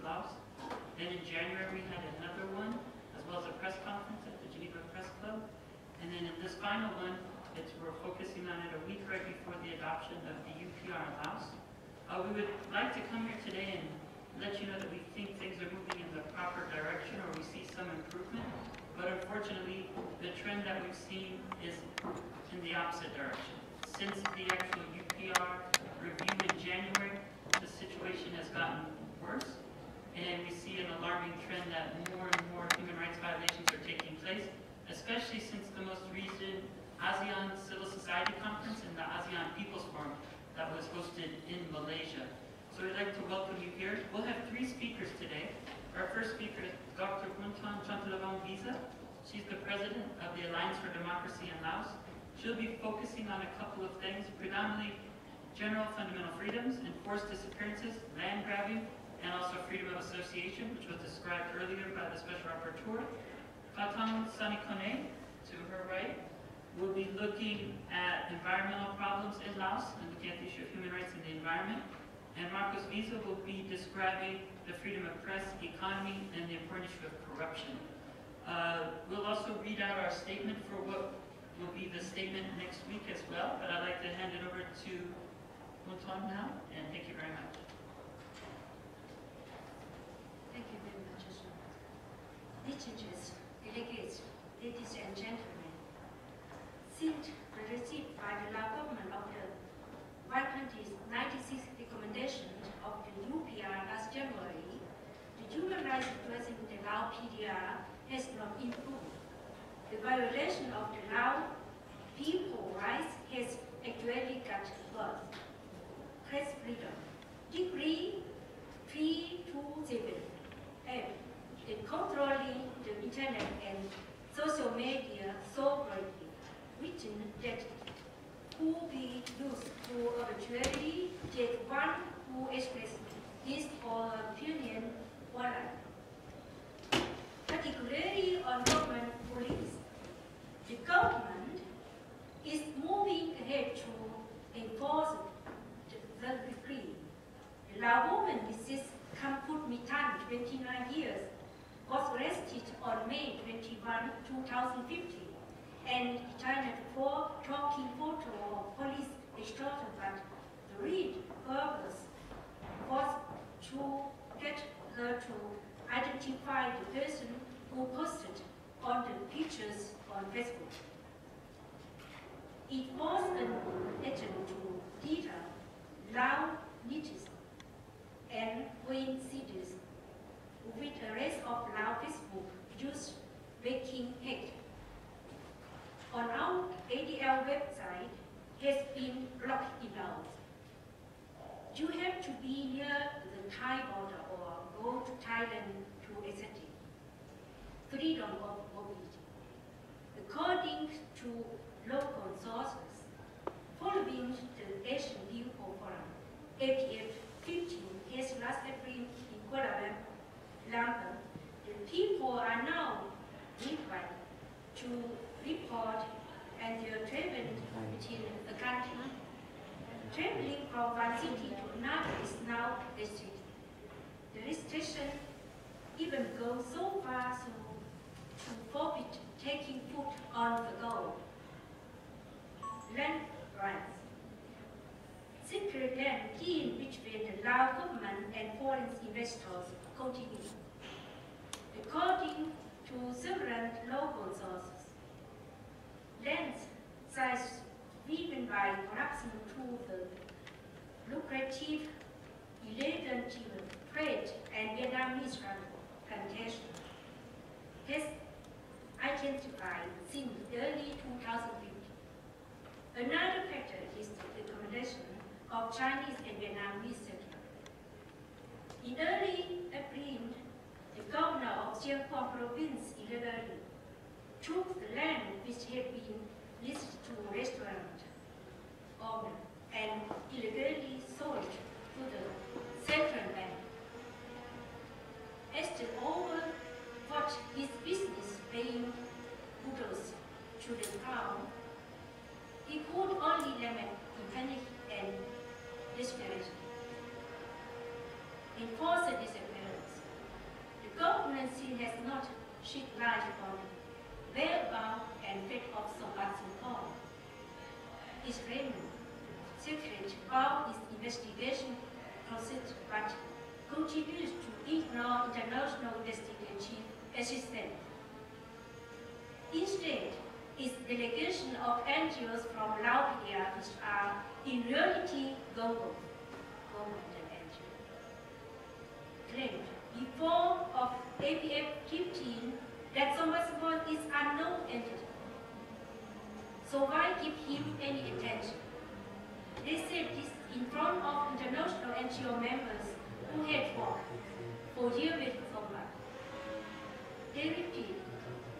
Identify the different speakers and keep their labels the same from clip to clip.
Speaker 1: Laos. Then in January we had another one, as well as a press conference at the Geneva Press Club. And then in this final one, we're focusing on it a week right before the adoption of the UPR in Laos. We would like to come here today and let you know that we think things are moving in the proper direction, or we see some improvement. But unfortunately, the trend that we've seen is in the opposite direction. Since the actual UPR review in January, the situation has gotten worse, and we see an alarming trend that more and more human rights violations are taking place, especially since the most recent ASEAN Civil Society Conference and the ASEAN People's Forum that was hosted in Malaysia. So we'd like to welcome you here. We'll have 3 speakers today. Our first speaker is Dr. Bounthone Chanthalavong Wiese. She's the president of the Alliance for Democracy in Laos. She'll be focusing on a couple of things, predominantly general fundamental freedoms, enforced disappearances, land grabbing, and also freedom of association, which was described earlier by the Special Rapporteur. Phatnang Sananikhone, to her right, will be looking at environmental problems in Laos and looking at the issue of human rights in the environment. And Wiese will be describing the freedom of press, economy, and the important issue of corruption. We'll also read out our statement for what will be the statement next week as well, but I'd like to hand it over to Bounthone now, and thank you very much.
Speaker 2: Thank you very much, distinguished delegates, ladies and gentlemen. Since the receipt by the Lao government of the 196 recommendations of the UPR last January, the human rights situation in the Lao PDR has not improved. The violation of the Lao people's rights has actually got worse. Press freedom, Decree 327, and controlling the internet and social media sovereignty, written that who be used to arbitrarily take one who expresses his or her opinion online. Particularly on government police, the government is moving ahead to enforce the decree. The Lao woman, Mrs. Kamput Mitan, 29 years, was arrested on May 21, 2015. And China for talking photo of police extortion, but the real purpose was to get her to identify the person who posted on the pictures on Facebook. It was an attempt to deter Lao netizens and Wayne cities with the rest of Lao Facebook used making hate. On our ADL website has been blocked in Laos. You have to be near the Thai border or go to Thailand to access it. Freedom of mobility. According to local sources, following the Asian People Forum, APF 15 has last April in Kuala Lumpur, the people are now required to report and their travel within the country. Traveling from one city to another is now restricted. The restriction even goes so far to forbid taking food on the go. Land rights. Secret land deal between the Lao government and foreign investors continue. According to several local sources, land size driven by corruption through the lucrative illegal trade and Vietnamese plantation has identified since early 2050. Another factor is the accommodation of Chinese and Vietnamese settlers. In early April, the governor of Chanthalavong province illegally took the land which had been listed to restaurant owner and illegally sold to the central bank. As the over what his business paying kudos to the crown, he could only lament in panic and desperation. Enforced disappearance. shed light on whereabouts and fate of Sananikhone. His remnant secret about his investigation process but continues to ignore international investigative assistance. Instead, its delegation of NGOs from Latvia, which are in reality government NGOs, claimed before of APF 15 that Sananikhone is unknown entity. So why give him any attention? They said this in front of international NGO members who had worked for years with Sananikhone. They repeat,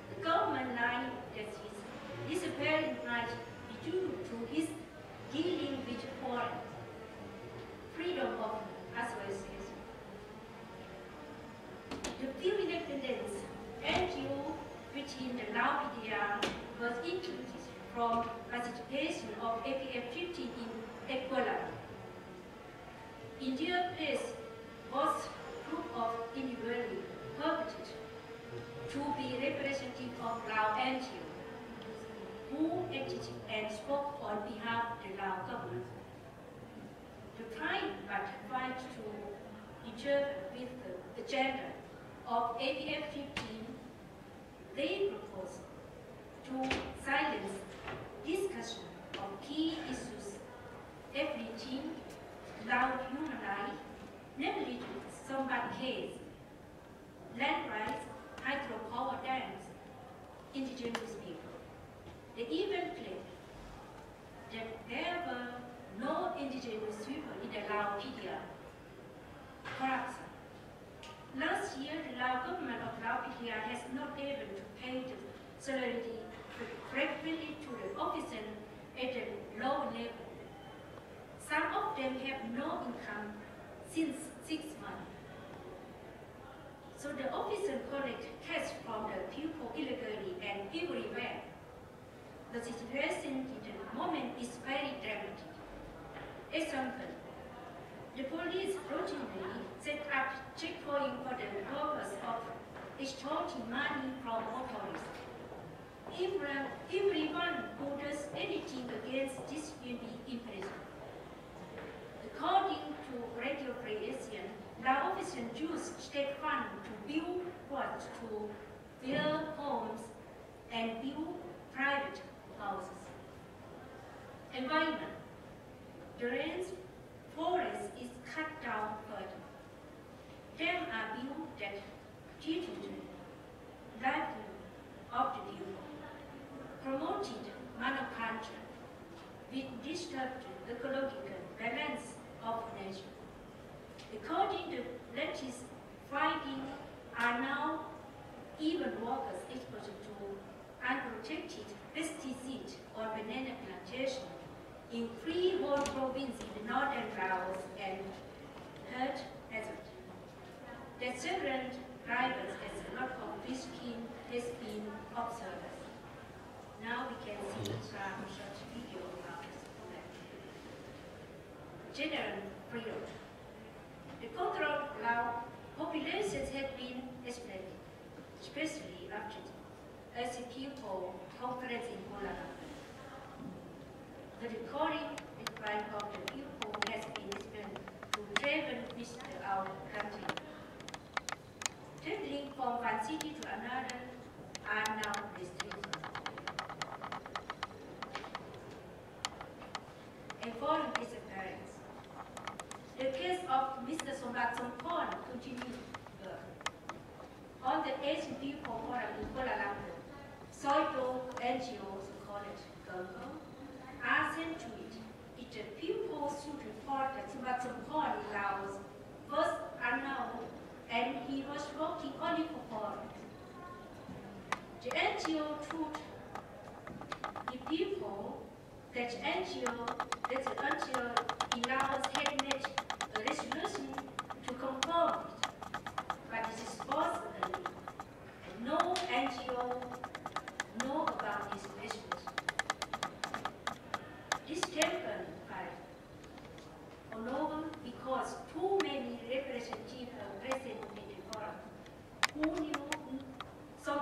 Speaker 2: the government line that his disappearance might be due to his dealing with foreign freedom of association. The few independent NGO within the Latvia was included from participation of APF 15 in Ecuador. In their place was group of individuals purported to be representative of Lao NGO, who acted and spoke on behalf of the Lao government. To try but tried to interfere with the agenda of APF 15, they proposed to silence discussion of key issues affecting Lao human rights, namely the Sombat case, land rights, hydropower dams, indigenous people. They even claimed that there were no indigenous people in the Lao PDR. Corruption. Last year, the Lao government of Lao PDR has not able to pay the salary frequently to the officers at the lower level. Some of them have no income since 6 months. So the officers collect cash from the people illegally and everywhere. The situation in the moment is very dramatic. Example, the police routinely set up checkpoints for the purpose of extorting money from authorities. Everyone who does anything against this will be imprisoned. According to regulation, Lao officers use state funds to build roads, to build homes, and build private houses. Environment. The rains forest is cut down further. Dams are built that threaten the livelihood of the people, promoted monoculture, which disturbed the ecological balance of nature. According to latest findings, are now even workers exposed to unprotected pesticides or banana plantation in freehold provinces in northern Laos and Hurt Desert. That several drivers as a lot of fish skin has been observed. Now we can see some short video about that. General freedom. The control of Lao populations had been expanded, especially after as a people conference in Kuala Lumpur. The recording advice of the people has been expanded to travel with our country. Traveling from one city to another are now restricted. And following disappearance, the case of Mr. Sananikhone continues. On the Asian People Forum in Kuala Lumpur, Soito NGOs, call it GOGO, are sent to it. If the people should report that Sananikhone in Laos was unknown and he was working only for foreign. The NGO told the people that the NGO in Laos had made a resolution to confirm it, but it is possible no NGO know about this resolution. This temple fight, moreover, because too many representatives are present in the forum who knew some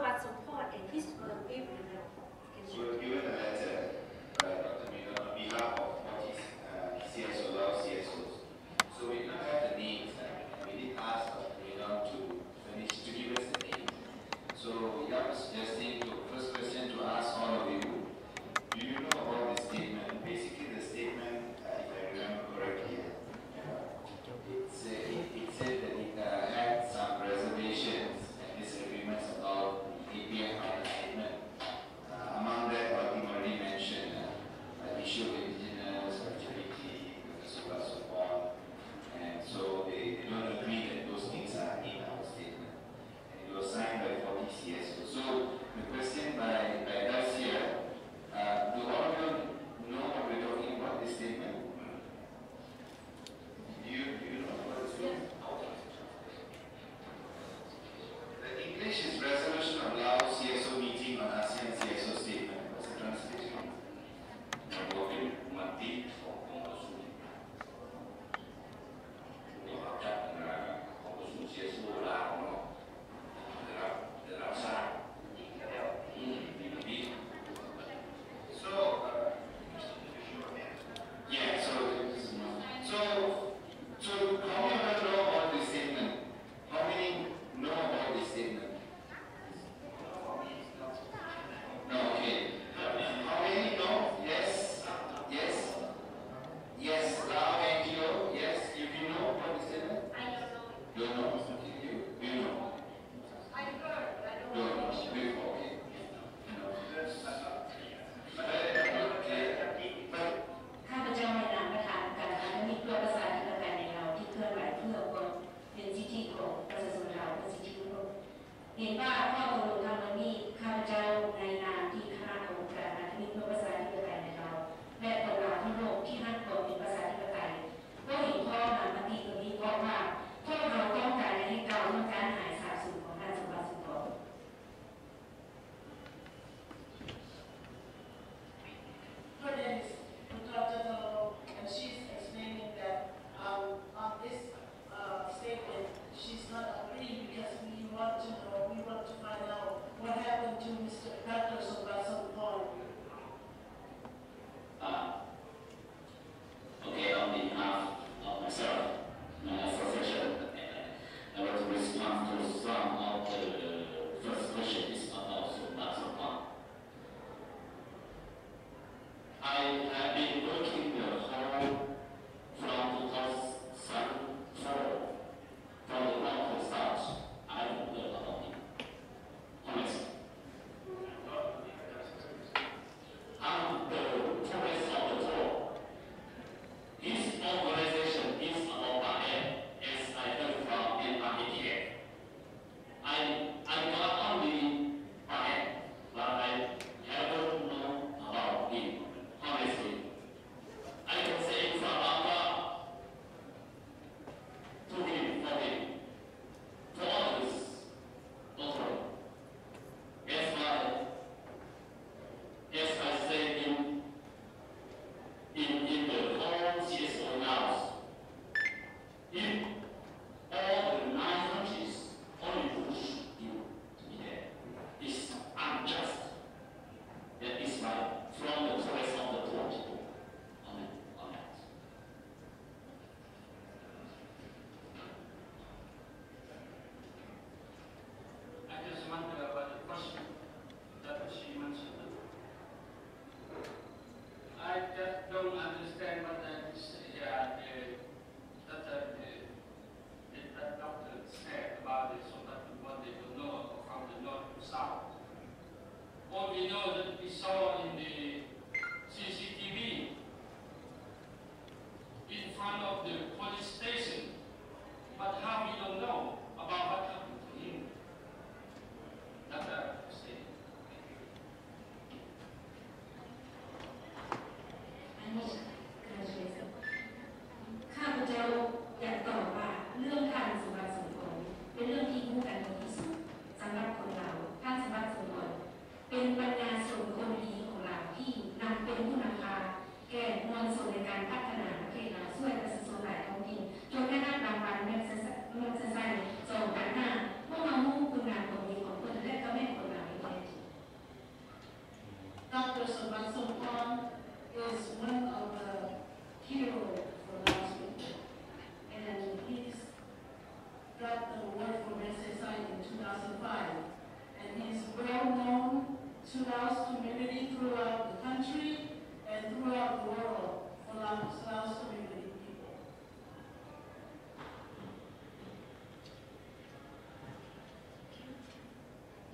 Speaker 3: This is resolution of Laos CSO meeting on ASEAN CSO statement. What's the translation? Mati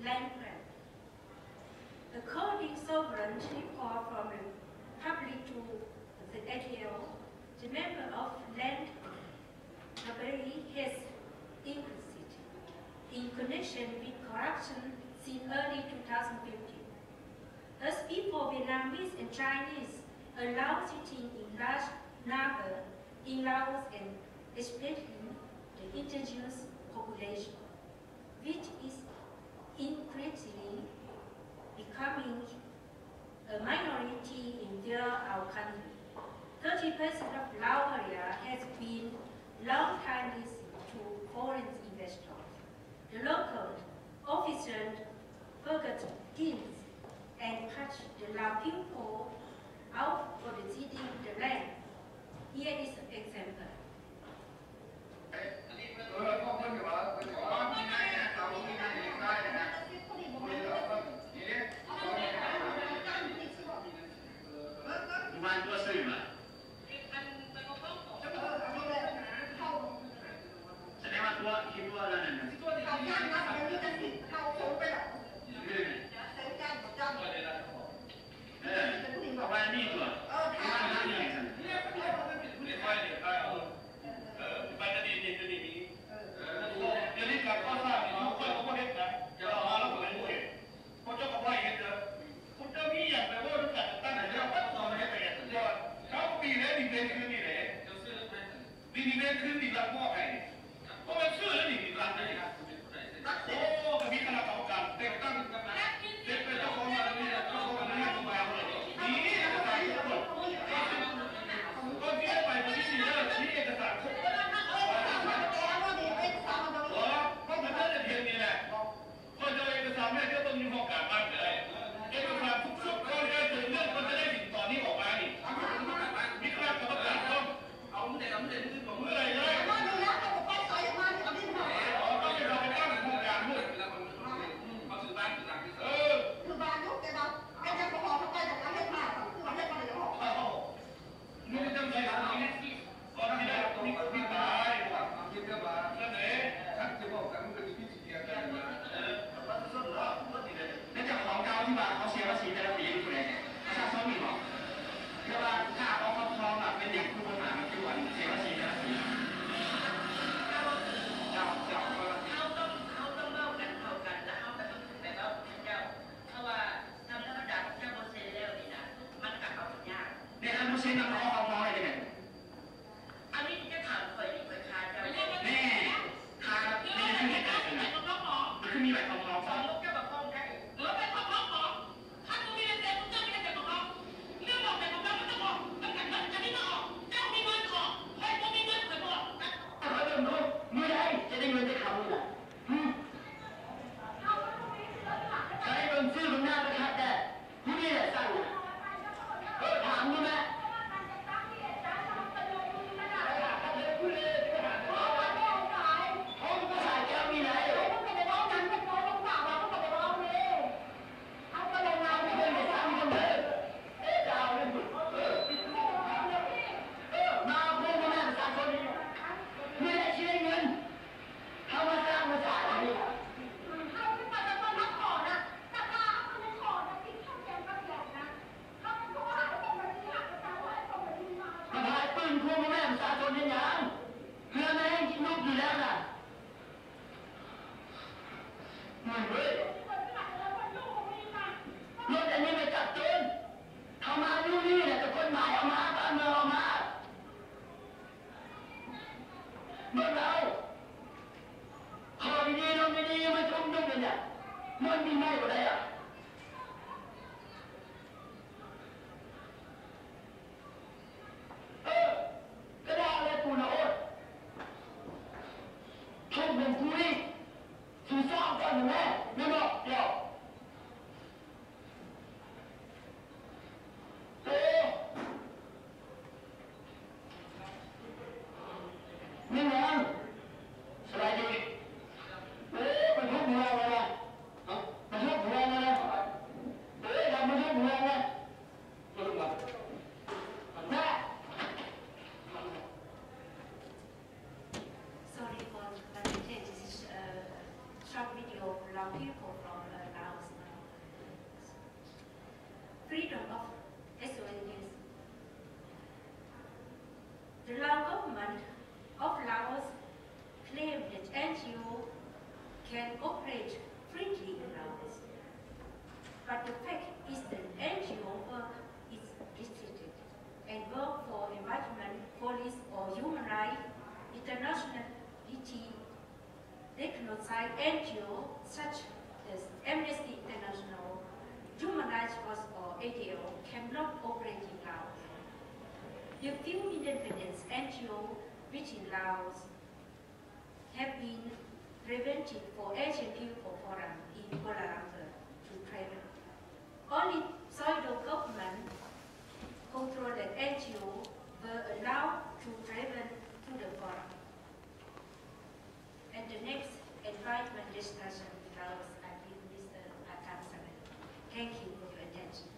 Speaker 2: land grant. According sovereignty report from the public to the ADL, the number of land robbery has increased in connection with corruption since early 2015. As people Vietnamese and Chinese are now sitting in large number in Laos and especially the indigenous population, which is forgot kings and cut the Lao people out for the city the land. Here is an example. Freedom of expression. The Lao government of Laos claimed that NGO can operate freely in Laos. But the fact is that NGO work is restricted, and work for environment, police, or human rights, internationality, recognized NGO such as Amnesty International, Human Rights Watch, or ADL cannot operate in Laos. The few independent NGO which in Laos have been prevented for Asian People Forum in Kuala Lumpur. only pseudo government controlled NGO were allowed to travel to the forum. And the next environment discussion goes with Mr. Phatnang. Thank you for your attention.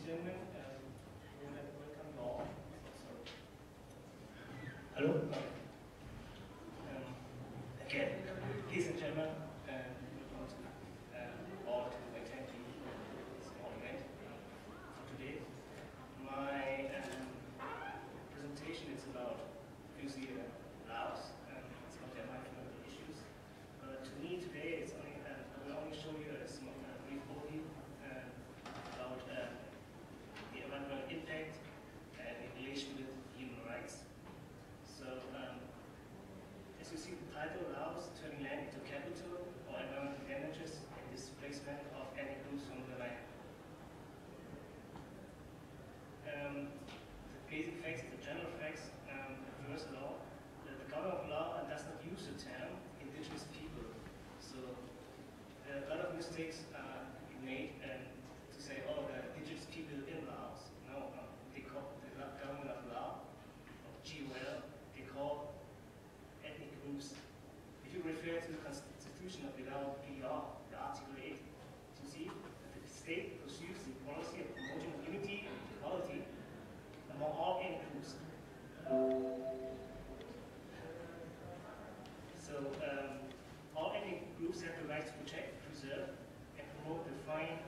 Speaker 4: Gentlemen, welcome you all. Hello. Again, ladies and gentlemen, welcome to all to attend this small event for today. My presentation is about Wiese, Laos, some of their microbial issues. But to me today, I will only show you a small brief overview about the environmental impact in relation with human rights. So, as you see, the title allows turning land into capital or environmental damages and displacement of ethnic groups from the land. The basic facts, the general facts, first law, the government of law does not use the term indigenous people. So, a lot of mistakes are made to say, oh, the indigenous people in Laos. No, they call the government of Laos, or GWL, they call ethnic groups. If you refer to the Constitution of the Lao PR, the Article 8, you see that the state pursues the policy of promoting unity and equality among all ethnic groups. So, all ethnic groups have the right to protect, preserve, and promote the fine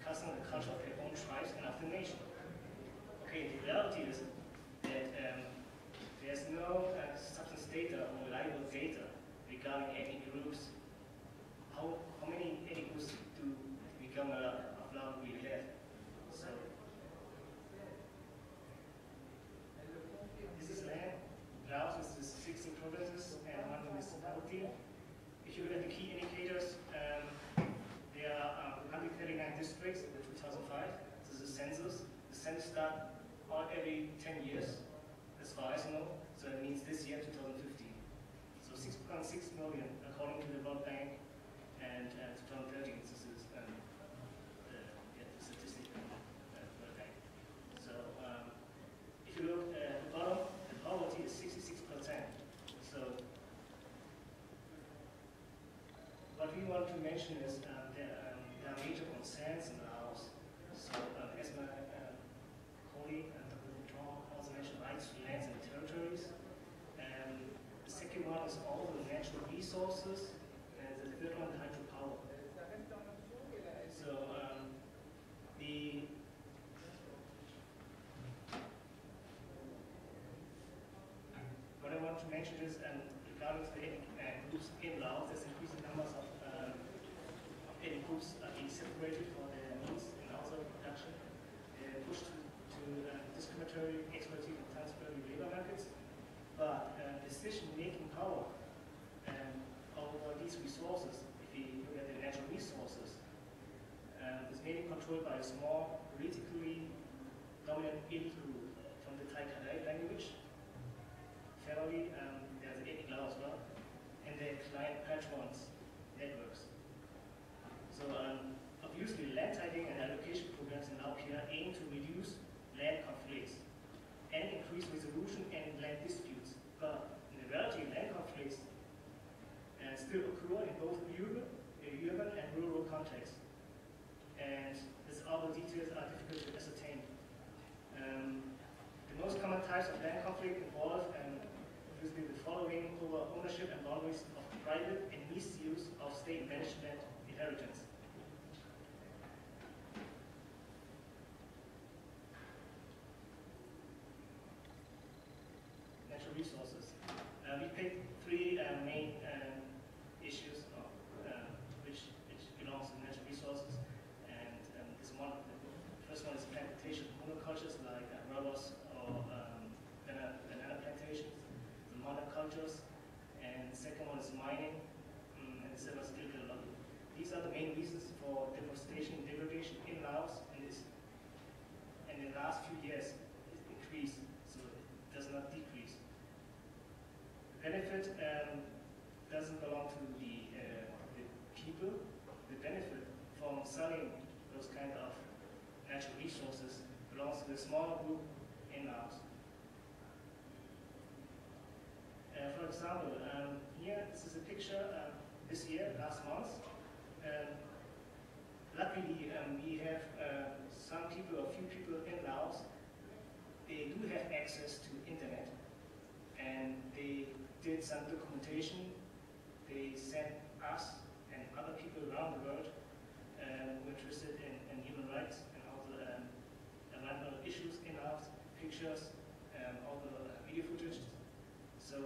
Speaker 4: custom and culture of their own tribes and of the nation. Okay, the reality is that there's no substance data or reliable data regarding ethnic groups. How many ethnic groups do become of Lao we have? So, this is land. Laos is 16 provinces and 1 municipality. If you look at the key indicators, there are 139 districts in 2005. This is the census. The census starts every 10 years, as far as I know. So it means this year, 2015. So 6.6 million, according to the World Bank, and 2013. This is the statistic from the World Bank. So if you look at the bottom, the poverty is 66%. So what we want to mention is there are major concerns in Laos. So as my colleague, Dr. Bounthone, also mentioned rights to lands and territories. The second one is all the natural resources. And the third one, hydropower. So what I want to mention is regarding the ethnic groups in Laos, there's increasing numbers of ethnic groups are being separated for their needs and also production. They're pushed to discriminatory, exploitative, and transitory labor markets. But decision-making power over these resources, if you look at the natural resources, is mainly controlled by a small, politically dominant elite group from the Thai Kadai language family. There's an ethnic Lao as well, and their client patrons networks. So obviously, land tithing and allocation programs in Lao aim to reduce land conflicts and increase resolution and land disputes. But in reality, land conflicts still occur in both urban and rural contexts. And all the details are difficult to ascertain. The most common types of land conflict involve usually the following over ownership and boundaries of private and misuse of state management inheritance. Natural resources. We picked three main issues which belongs to natural resources, and this one, the first one is plantation monocultures like rubbers or mining, and silver steel lobby. These are the main reasons for deforestation and degradation in Laos, and in the last few years it increased, so it does not decrease. The benefit doesn't belong to the people. The benefit from selling those kind of natural resources belongs to the smaller group in Laos. For example, here this is a picture this year, last month. Luckily, we have some people, a few people in Laos. They do have access to internet, and they did some documentation. They sent us and other people around the world who are interested in human rights and also environmental issues in Laos, pictures, all the video footage. So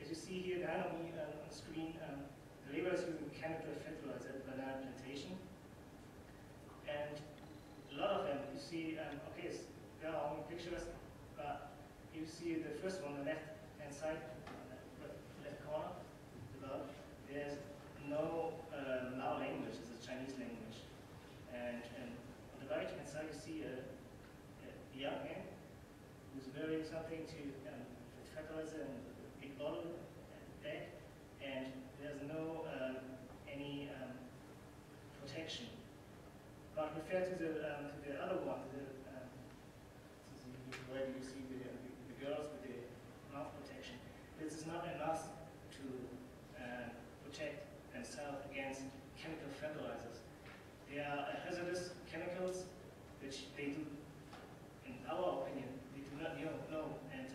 Speaker 4: as you see here behind me on the screen, the labor is using chemical fertilizer at banana plantation. And a lot of them, you see, okay, there are only pictures, but you see the first one on the left-hand side, left corner, above, there's no Lao language, it's a Chinese language. And on the right-hand side, you see a young man who's wearing something to fertilizer and a big bottle bag, and there's no any protection. But refer to the other one, where you see the girls with the mouth protection. This is not enough to protect themselves against chemical fertilizers. They are hazardous chemicals which they do, in our opinion, they do not know. And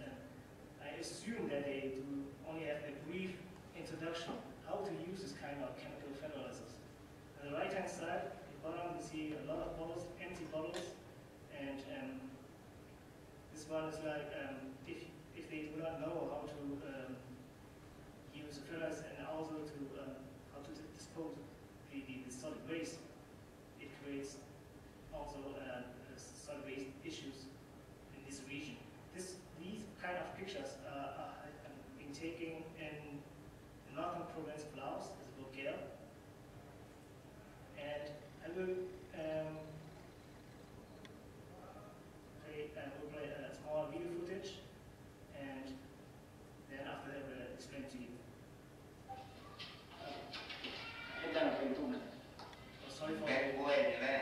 Speaker 4: I assume that they do only have a brief introduction how to use this kind of chemical fertilizers. On the right-hand side, at the bottom, you see a lot of bottles, empty bottles, and this one is like if they do not know how to use fertilizer and also to how to dispose the solid waste, it creates also solid waste issues in this region. These kind of pictures are being taken in the northern province of Laos, as Bulgaria. And I will play a small video footage, and then after that I will explain to you. Sorry for
Speaker 3: แบบกล้วยนี่แหละ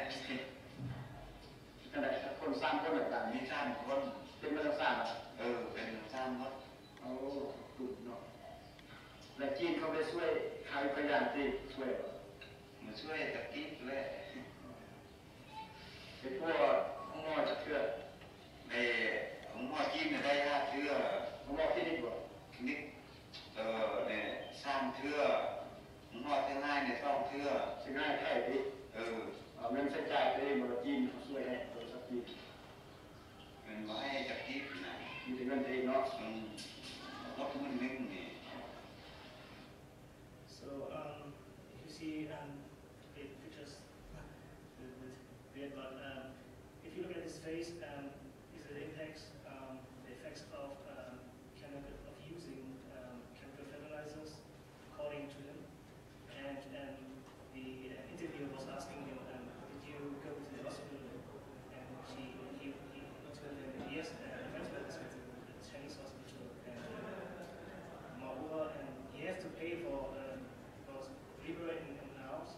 Speaker 5: นั่นแหละคนสร้างคนต่าง
Speaker 3: มีสามคน
Speaker 5: ๆเป็นมาตรฐาน
Speaker 3: เป็นสามคน
Speaker 5: เอาถูกเนาะและจีนเขาไปช่วยใครพยายามที่ช่วย
Speaker 3: มาช่วยตะกี้เลย
Speaker 5: เป็นพวกง้อจะเชื่อ
Speaker 3: ในผมว่าจีนได้5เทื่อ
Speaker 5: ผมบอกที่นี่ก่อน
Speaker 3: นิดเนี่ย3เทื่อผมว่าเทื่อง่ายใน2เทื่อ
Speaker 5: สิ่งง่ายแค่นี้เอาเงินใช้จ่ายไปหมดจีนเขาช่วยให้โดยสักที
Speaker 3: มันบ่ให้ตะกี้นะ
Speaker 5: มีแต่เงินเองเนาะ
Speaker 3: รถมันนึงนี่
Speaker 4: So if you see pictures with beard, but if you look at his face, is the impacts, the effects of using chemical fertilizers, according to him. And the interviewer was asking him, did you go to the hospital? And he told him, yes, I went to the hospital, the Chinese hospital, and moreover, and he has to pay for because labor in Laos,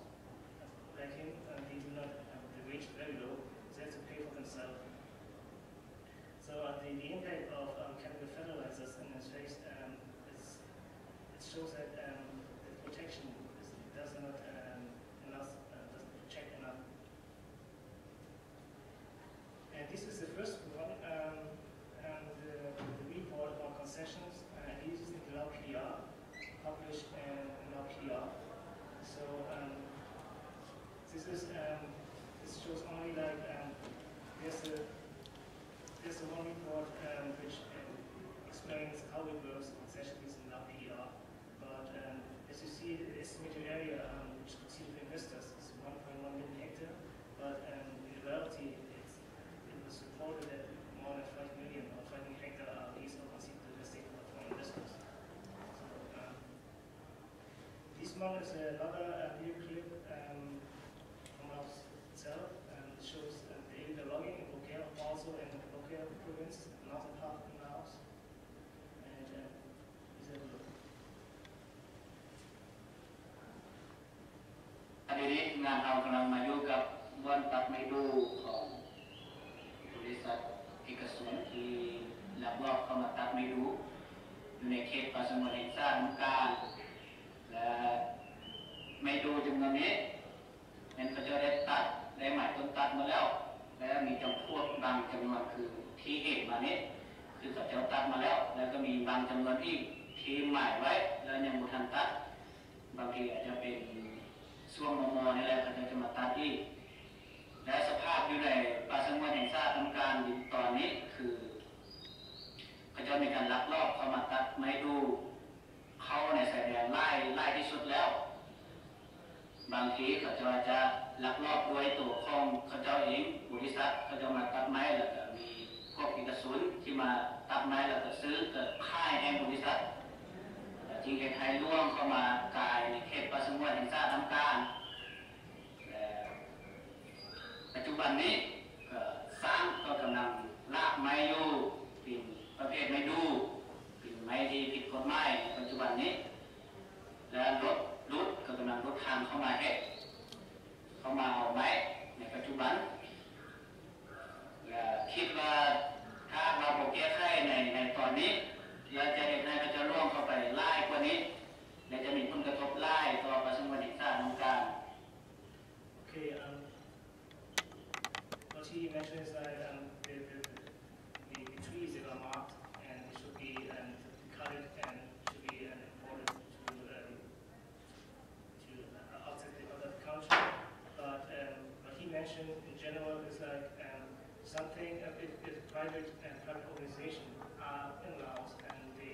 Speaker 4: like him, they do not have the wage very low, so they have to pay for themselves. So the impact of chemical fertilizers in his face it shows that the protection does not doesn't protect enough. And this is the first one, the report on concessions and uses in the Lao PDR, published in Lao PDR. So this shows only like there's a one report which explains how it works, concessions in Lao PDR. But as you see, the estimated area which is considered for investors is 1.1 million hectare, but in reality it was reported that more than 5 million or 5 million hectare are leased or considered domestic for investors. So one is another video clip from Laos itself, and it shows the illegal logging in Bokeo, also in Bokeo province, northern part of Laos. And please have a look.
Speaker 5: อันนี้งานเรากำลังมาอยู่กับวันตัดไม้ดูของบริษัทเอกชนที่ลักลอบเข้ามาตัดไม้ดูอยู่ในเขตป่าสงวนแห่งชาติน้ำการและไม้ดูจำนวนนี้เป็นเขาจะได้ตัดได้หมายต้นตัดมาแล้วและมีจำพวกบางจำนวนคือที่เห็นมานี้คือเขาจะตัดมาแล้วแล้วก็มีบางจำนวนที่หมายไว้แล้วยังไม่ทันตัดบางทีอาจจะเป็นช่วงมอนี่แหละเขาจะมาตัดอีกและสภาพอยู่ในป่าสงวนแห่งชาติน้ำการตอนนี้คือเขาจะมีการลักลอบเข้ามาตัดไม้ดูเข้าในสายแดนไล่ที่สุดแล้วบางทีเขาจะลักลอบด้วยตัวของเขาเจ้าเองบริษัทเขาจะมาตัดไม้แล้วก็มีพวกเอกชนที่มาตัดไม้แล้วก็ซื้อเกิดค่ายแห่งบริษัทจึงเหตุให้ล่วงเข้ามากายในเขตป่าสงวนแห่งชาติน้ำการปัจจุบันนี้สร้างก็กำลังลากไม้อยู่เป็นประเภทไม้ดูเป็นไม้ที่ผิดกฎหมายในปัจจุบันนี้และรถก็กำลังรถทางเข้ามาเข้ามาเอาไม้ในปัจจุบันและคิดว่าถ้าเราบอกแก้ไขในตอนนี้เราจะเห็นนายก็จะร่วงเข้าไปไล่กว่านี้และจะมีผลกระทบไล่ต่อป่าสงวนแห่งชาติน้ำการ
Speaker 4: Okay, what he mentioned is that the trees that are marked and it should be cut and should be imported to outside the other country. But what he mentioned in general is like something if private organization are in Laos and they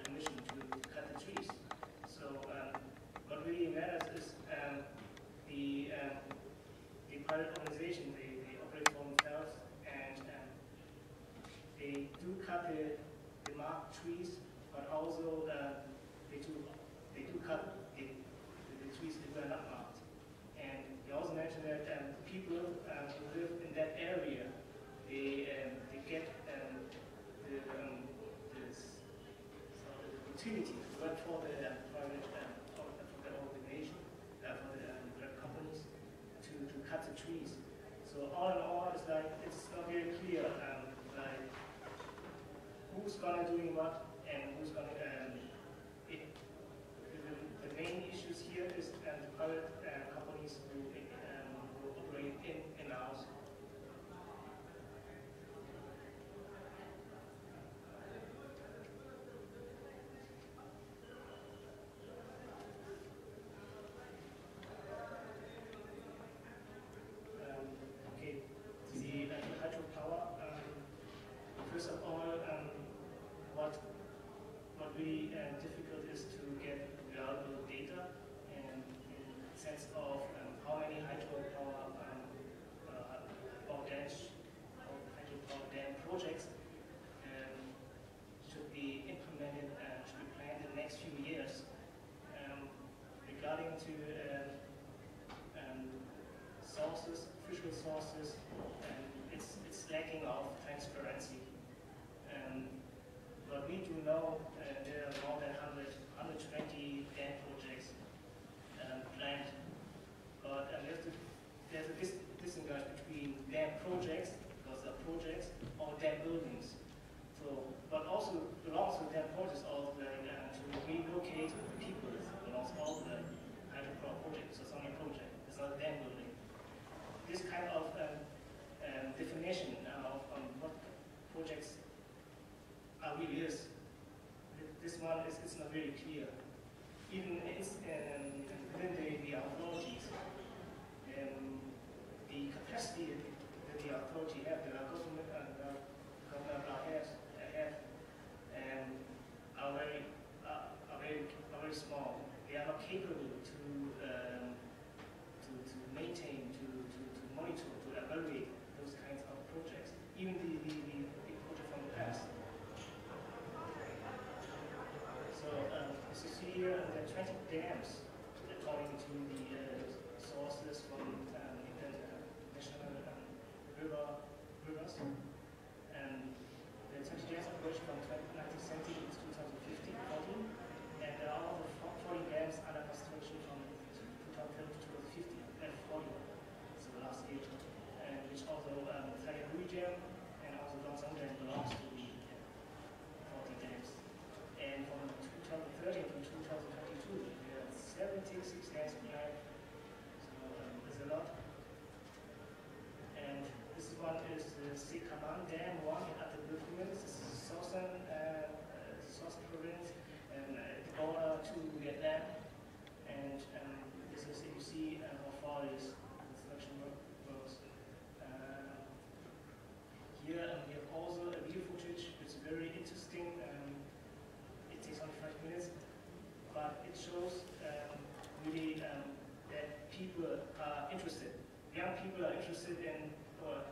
Speaker 4: permission to cut the trees. So what really matters is the private organization, they operate for themselves and they do cut the marked trees, but also they do cut the trees that were not marked. And they also mentioned that people who live in that area, they get the opportunity to work for the private organization, for the companies to cut the trees. So all in all, it's like it's not very clear like who's gonna doing what and who's gonna. The main issues here is the private companies who operate in Laos. Okay, the hydropower. First of all, what really difficult is to get reliable data, and in the sense of how many hydropower dam projects should be implemented and should be planned in the next few years. Regarding to sources, official sources, it's lacking of transparency. But we do know there are more than 120 dam projects planned. But there's a distinguish between dam projects, because they're projects, or dam buildings. So, but also belongs to dam projects also to relocate people belongs to all the hydropower projects. So it's only a project, it's not a dam building. This kind of definition of what projects really is. This one it's not very clear. Even it's within the authorities, the capacity that the authority have, the government are very small. They are not capable to maintain, to monitor, to evaluate those kinds of projects. Even the project from the past. So as you see here, there are 20 dams Sekaman Dam 1 at the province, southern province, and the border to Vietnam. And this is, you see how far this construction work goes. Here we have also a video footage which is very interesting. It takes only 5 minutes, but it shows really that people are interested. Young people are interested in or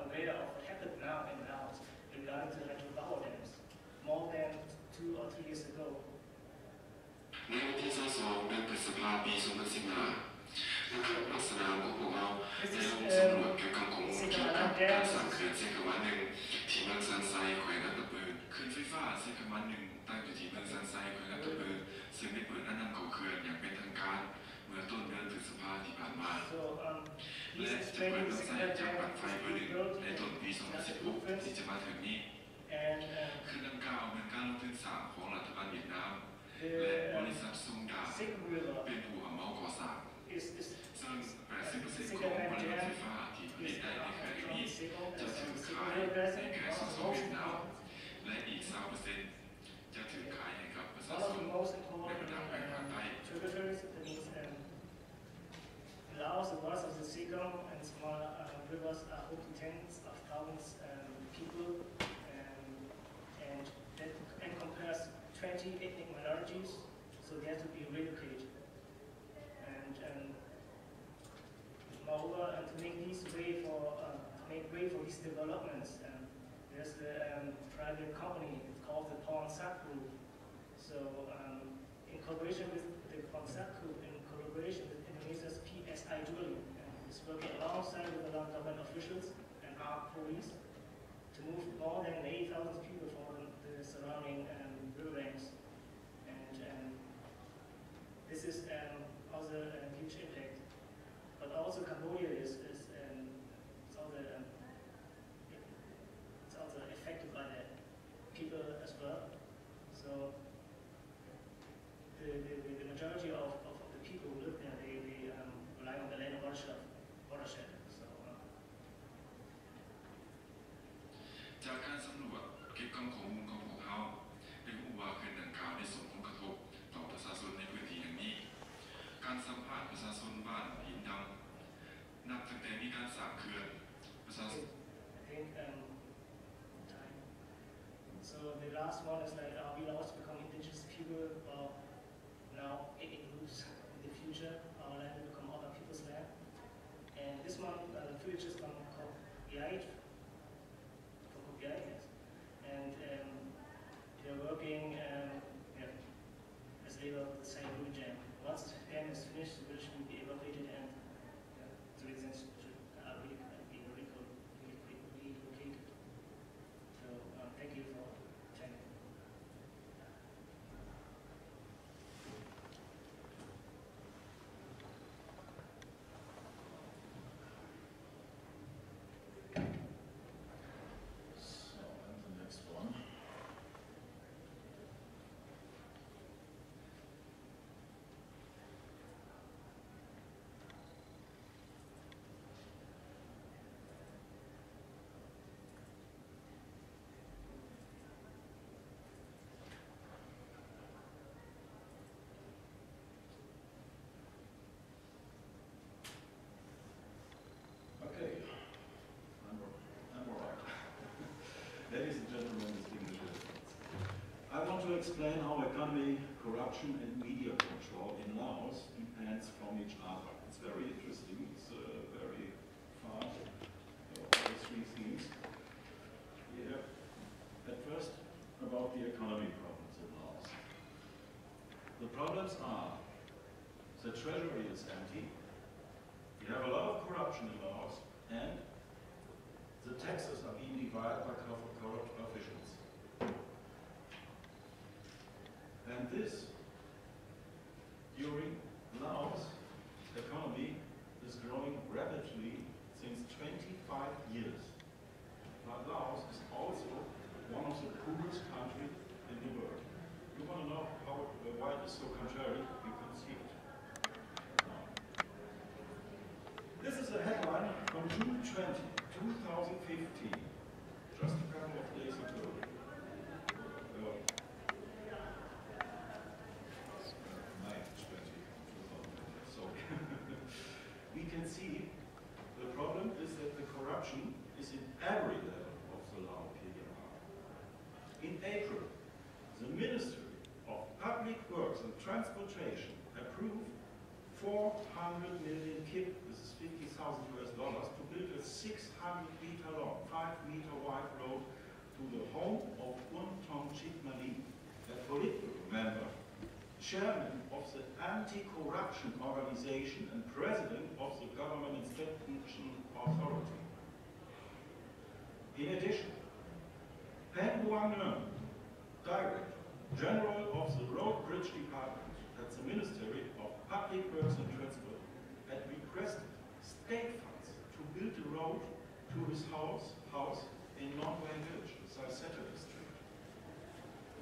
Speaker 4: aware of what happened now in Laos regarding to hydropower dams more than 2 or 3 years ago.
Speaker 6: ในวันที่22เดือนพฤษภาคมปี 2015 นะครับลักษณะของพวกเราได้ลงสำรวจเกี่ยวกับข้อมูลเกี่ยวกับการสร้างเขื่อนเซกาวันหนึ่งที่เมืองซันไซแขวงอัตตปือเขื่อนไฟฟ้าเซกาวันหนึ่งตั้งอยู่ที่เมืองซันไซแขวงอัตตปือซึ่งได้เปิดอันนำเข้าเขื่อนอย่างเป็นทางการเมื่อต้นเดือนพฤษภาคมที่ผ่านมาและจะเปิดน้ำใช้จากปั่นไฟเบอร์หนึ่งในต้นปี 2016 ที่จะมาถึงนี้คือดังกล่าวเป็นการลงทุนสร้างของรัฐบาลเวียดนามและบริษัทซุงดาเป็นผู้รับเหมาก่อสร้างซึ่ง 80% ของผลิตไฟฟ้าที่ผลิตได้ในเขื่อนนี้จะถูกขายในแก่ส่วนเวียดนามและอีก 20% จะถูกขายให้กับประชาชนในบรรดาแขวงภาคใต้
Speaker 4: Laos, the waters of the Sekong and small rivers are home to tens of thousands of people, and that encompasses 20 ethnic minorities, so they have to be relocated. And moreover, to make way for these developments, there's the private company called the Pawnsat Group. So, in collaboration with the Pawnsat Group, in collaboration with Indonesia's PSI Duli, is working alongside with the government officials and armed police to move more than 8,000 people from the surrounding riverbanks. And this is also a huge impact. But also Cambodia is also affected by that, people as well. So the majority of the people who live there, they rely on the land watershed. So
Speaker 6: จากการสำรวจเก็บข้อมูลของพวกเขาได้พบว่าเขื่อนดังกล่าวได้ส่งผลกระทบต่อประชาชนในพื้นที่แห่งนี้การสัมภาษณ์ประชาชนบ้านหินดำนับตั้งแต่มีการสร้างเขื่อนประชาชน
Speaker 4: So the last one is like, are we allowed to become indigenous people? Well, now it includes in the future our land will become other people's land. And this one, the footage is from Kopiai, yes. And they're working as they were the same jam. Once the dam is finished, the village will be evacuated and the residents should be relocated. So thank you for attending.
Speaker 7: So, and the next one. Okay, I'm all right. Ladies and gentlemen, distinguished guests, I want to explain how economy, corruption, and media control in Laos depends from each other. It's very interesting. It's very fun. All 3 themes here. At first, about the economy problems in Laos. The problems are the treasury is empty. We have a lot of corruption in Laos, and the taxes are being divided by corrupt officials. And this, during Laos' economy is growing rapidly since 25 years. But Laos is also one of the poorest countries in the world. You want to know why it is so contrary? You can see it. This is a headline from June 20, 2015, just a couple of days ago, May 20, sorry. We can see the problem is that the corruption is in every level of the Lao PDR. In April, the Ministry of Public Works and Transportation approved 400 million kip, this is $50,000 to build a 600-meter long, 5-meter wide road to the home of Bounthone Chitmali, a political member, chairman of the anti-corruption organization and president of the government inspection authority. In addition, Pen Guangren, director general of the road bridge department at the Ministry of Public Works and Transport, had requested state funds to build a road to his house in Nongwei village, the Saiseta district,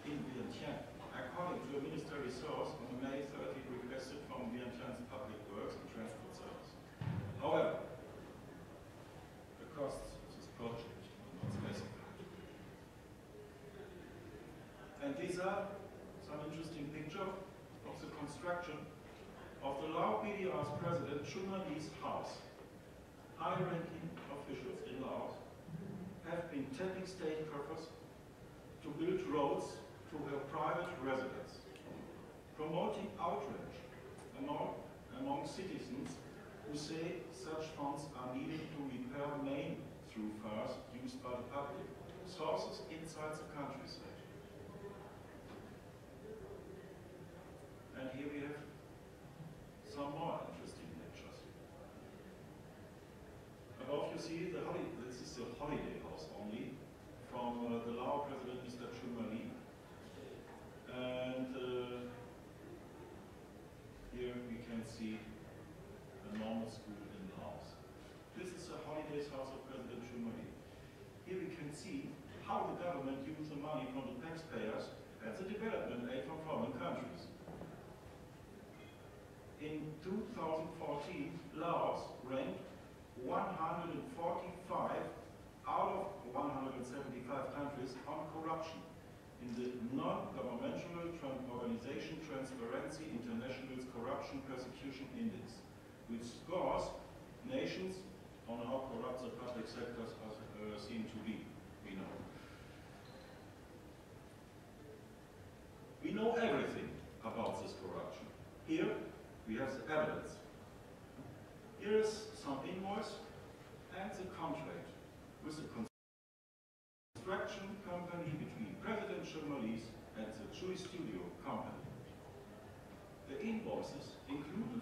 Speaker 7: in Vientiane. According to a ministry source, on May 30, requested from Vientiane's Public Works and Transport Service. However, the costs of this project are not specified. And these are some interesting pictures of the construction of the Lao PDR's president Chumali's house. High-ranking officials in Laos have been tapping state coffers to build roads to her private residence, promoting outrage among citizens who say such funds are needed to repair main thoroughfares used by the public, sources inside the countryside. And here we have some more interesting pictures. Above you see this is the holiday house only from the Lao president, Mr. Chumali. And here we can see a normal school in Laos. This is the holidays house of President Chumali. Here we can see how the government used the money from the taxpayers and the development aid from foreign countries. In 2014, Laos ranked 145 out of 175 countries on corruption in the non-governmental organization Transparency International's Corruption Persecution Index, which scores nations on how corrupt the public sectors are seen to be. We know everything about this corruption. Here we have the evidence. Here is some invoice and the contract with the construction company between President Chumali's and the Jewish studio company. The invoices included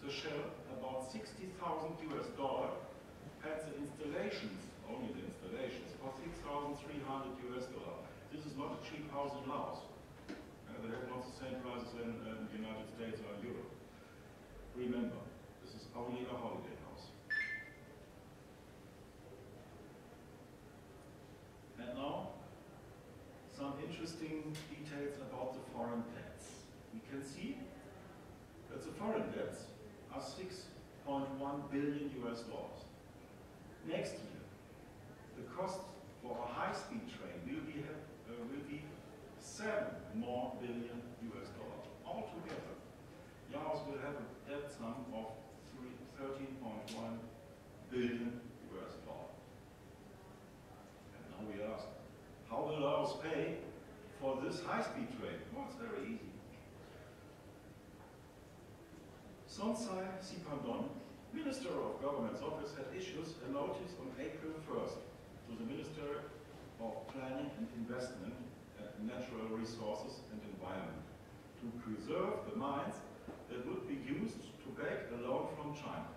Speaker 7: the shell about $60,000 and the installations, only the installations, for $6,300. This is not a cheap house in Laos. They have not the same prices in the United States or in Europe. Remember, this is only a holiday house. And now, some interesting details about the foreign debts. We can see that the foreign debts are $6.1 billion. Next year, the cost for a high-speed train will be $7 more billion. Altogether, Laos will have a debt sum of $13.1 billion. And now we ask, how will Laos pay for this high-speed train? Well, it's very easy. Sonsai Sipandon, Minister of Government's Office, had issued a notice on April 1st to the Minister of Planning and Investment, Natural Resources and Environment to preserve the mines that would be used to beg a loan from China.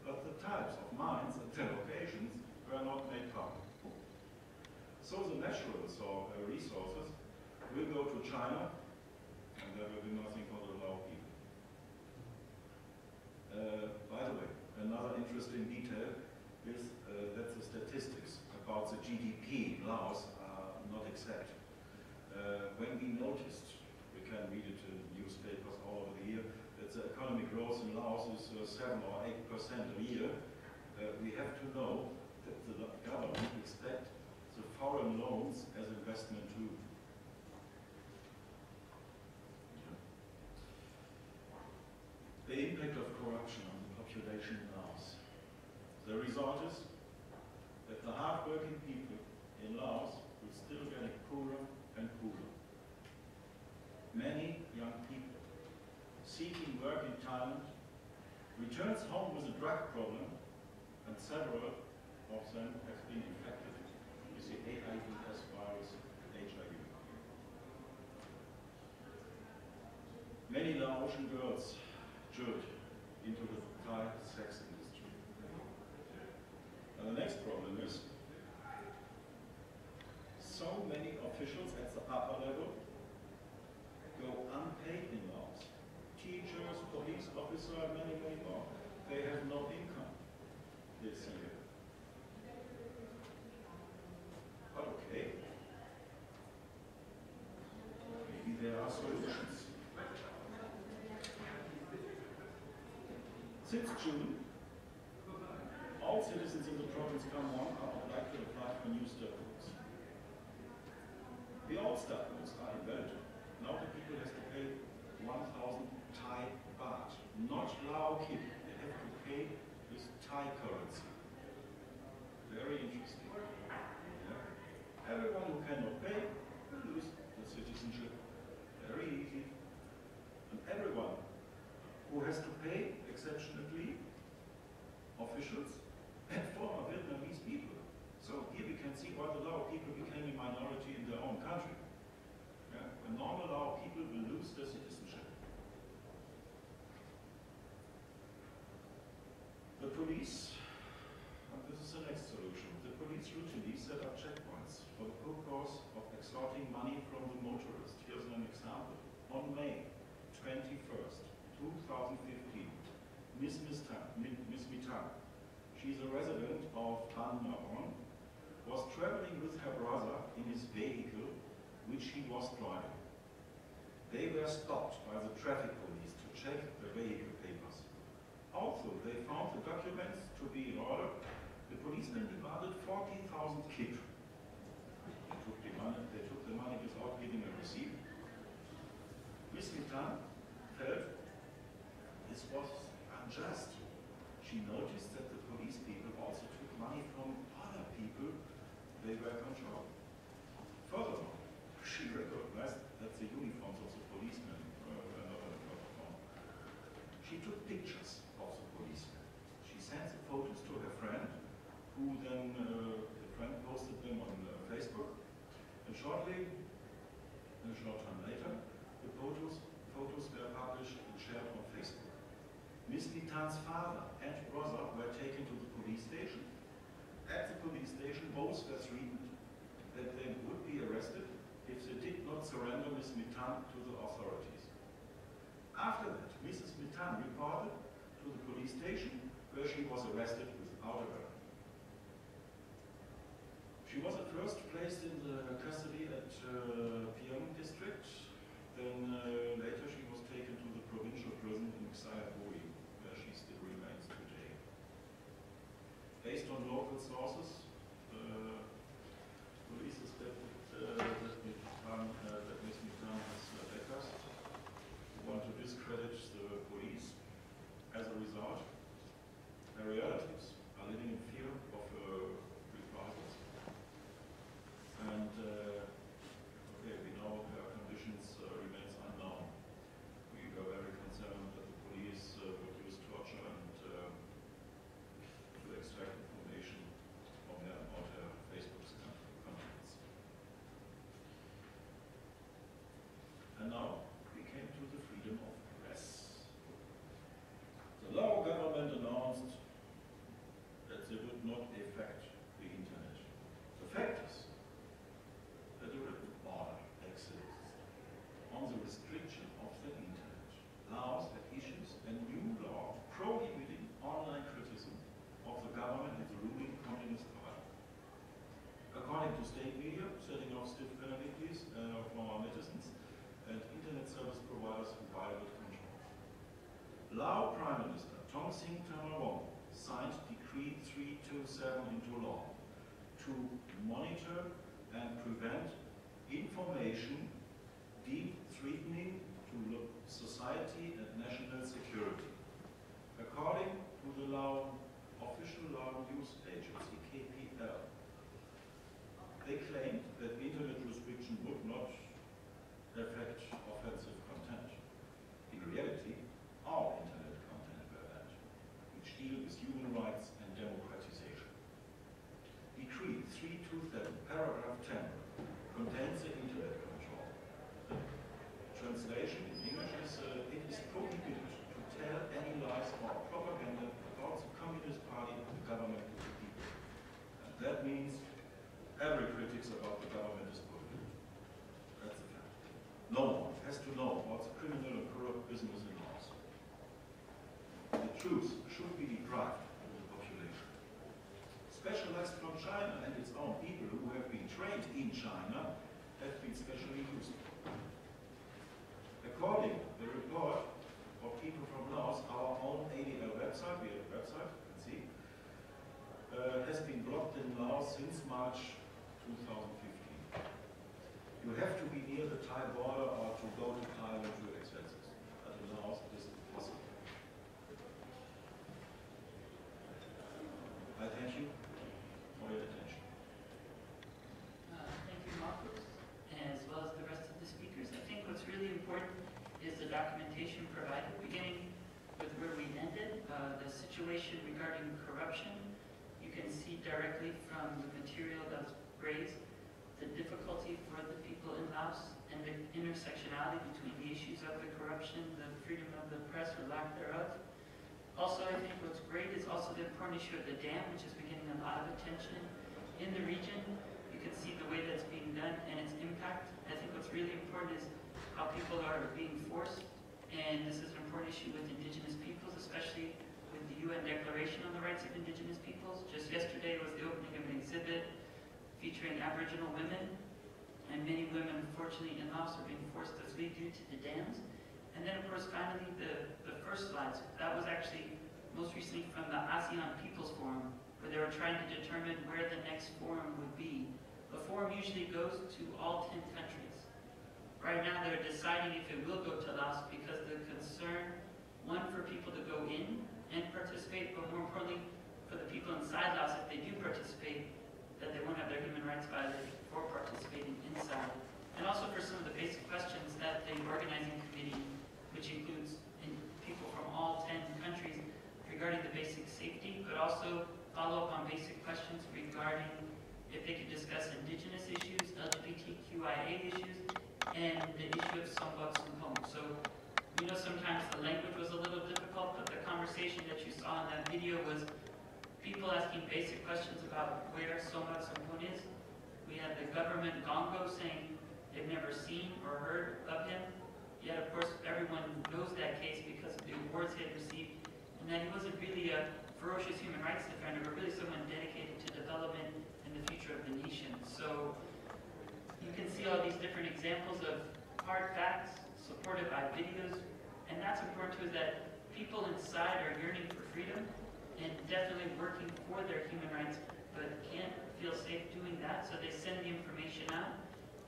Speaker 7: But the types of mines and their locations were not made public. So the natural resources will go to China, and there will be nothing for the Lao people. By the way, another interesting detail is that the statistics about the GDP in Laos are not exact. When we noticed, we can read it in newspapers all over the year, that the economic growth in Laos is 7 or 8% a year, we have to know that the result is that the hard-working people in Laos will still getting poorer and poorer. Many young people seeking work in Thailand returns home with a drug problem, and several of them have been infected with the AIDS virus, HIV. Many Laotian girls journeyed into the Thai sex industry. And the next problem is so many officials at the upper level go unpaid in Laos. Teachers, police officers, many more. They have no income this year. But okay, maybe there are solutions. Since June, all citizens in the province Kangwon are obliged to apply for new statuts. The old statuts are invalid. Now the people have to pay 1,000 Thai baht, not Lao kip. They have to pay with Thai currency. Very interesting. Yeah. Everyone who cannot pay will lose the citizenship. Very easy. And everyone who has to pay, exceptionally, officials and former Vietnamese people. So here we can see why the Lao people became a minority in their own country. Yeah? And normal Lao people will lose their citizenship. The police, and this is the next solution, the police routinely set up checkpoints for the purpose of extorting money from the motorist. Here's an example. On May 21st, 2015, Miss Mitang, she's a resident of Chanthalavong, was traveling with her brother in his vehicle, which he was driving. They were stopped by the traffic police to check the vehicle papers. Also, they found the documents to be in order. The policemen demanded 40,000 kip. They took the money without giving a receipt. Miss Mitang felt this was unjust. She noticed that the police people also took money from other people they were controlling. Furthermore, she recognized that the uniforms of the policemen were not uniform. She took pictures of the policemen. She sent the photos to her friend, who then, the friend posted them on Facebook. And shortly, a short time later, the photos were published and shared on Facebook. Miss Mitang's father and brother were taken to the police station. At the police station, both were threatened that they would be arrested if they did not surrender Miss Mitang to the authorities. After that, Mrs. Mitang reported to the police station, where she was arrested without a warrant. She was at first placed in the custody at Piang district. Then later she was taken to the provincial prison in Xayaburi, where she still remains today. Based on local sources, police suspected that Ms. Mitang has attackers who want to discredit the police. As a result, her relatives are living in fear of reprisals. And okay, we know her conditions remains unknown. We were very concerned that the police would use torture and to extract information from her about her Facebook contacts. And now we came to the freedom of press. The Lao government announced that they would not affect the internet. The fact is that a written order exists on the restriction of the internet. Laos had issued a new law prohibiting online criticism of the government and the ruling Communist Party. According to state media, setting off stiff penalties for netizens and internet service providers who violate control. Lao Prime Minister Chanthalavong signed Decree 327 into law to monitor and prevent information deemed threatening to society and national security. According to the Lao Official Law News Agency, KPL. They claimed that internet restriction would not affect offensive content. In reality, all internet content were banned, which deal with human rights and democratization. Decree 327, paragraph 10, contains the internet control. The translation in English is, it is prohibited to tell any lies or propaganda about the Communist Party and the government of the people. And that means every critique about the government is prohibited. That's a fact. No one has to know about the criminal and corrupt business in laws. The truth should be deprived of the population. Specialists from China and its own people who have been trained in China have been specially used. According to the report of people from Laos, our own ADL website, we have a website, you can see, has been blocked in Laos since March 2015. You have to be near the Thai border or to go to Thailand to access this. But in Laos, this is impossible. I thank you for your attention.
Speaker 1: Thank you, Marcus, as well as the rest of the speakers. I think what's really important is the documentation provided, beginning with where we ended, the situation regarding corruption. You can see directly from the material that's raised the difficulty for the people in Laos and the intersectionality between the issues of the corruption, the freedom of the press or lack thereof. Also, I think what's great is also the important issue of the dam, which is getting a lot of attention in the region. You can see the way that's being done and its impact. I think what's really important is how people are being forced, and this is an important issue with indigenous peoples, especially with the UN Declaration on the Rights of Indigenous Peoples. Just yesterday was the opening of an exhibit featuring Aboriginal women, and many women, unfortunately, in Laos are being forced to flee due to the dams. And then, of course, finally, the first slides. That was actually most recently from the ASEAN People's Forum, where they were trying to determine where the next forum would be. The forum usually goes to all 10 countries. Right now, they're deciding if it will go to Laos because the concern, one, for people to go in and participate, but more importantly, for the people inside Laos, if they do participate, that they won't have their human rights violated for participating inside. And also for some of the basic questions that the organizing committee, which includes people from all 10 countries, regarding the basic safety, but also follow up on basic questions regarding if they could discuss indigenous issues, LGBTQIA issues, and the issue of Sombat Sungkong. So we know sometimes the language was a little difficult, but the conversation that you saw in that video was people asking basic questions about where Sombat Sungkong is. We had the government Gongo saying they've never seen or heard of him. Yet, of course, everyone knows that case because of the awards he had received, and that he wasn't really a ferocious human rights defender, but really someone dedicated to development and the future of the nation. So you can see all these different examples of hard facts supported by videos, and that's important too, is that people inside are yearning for freedom and definitely working for their human rights, but can't feel safe doing that, so they send the information out,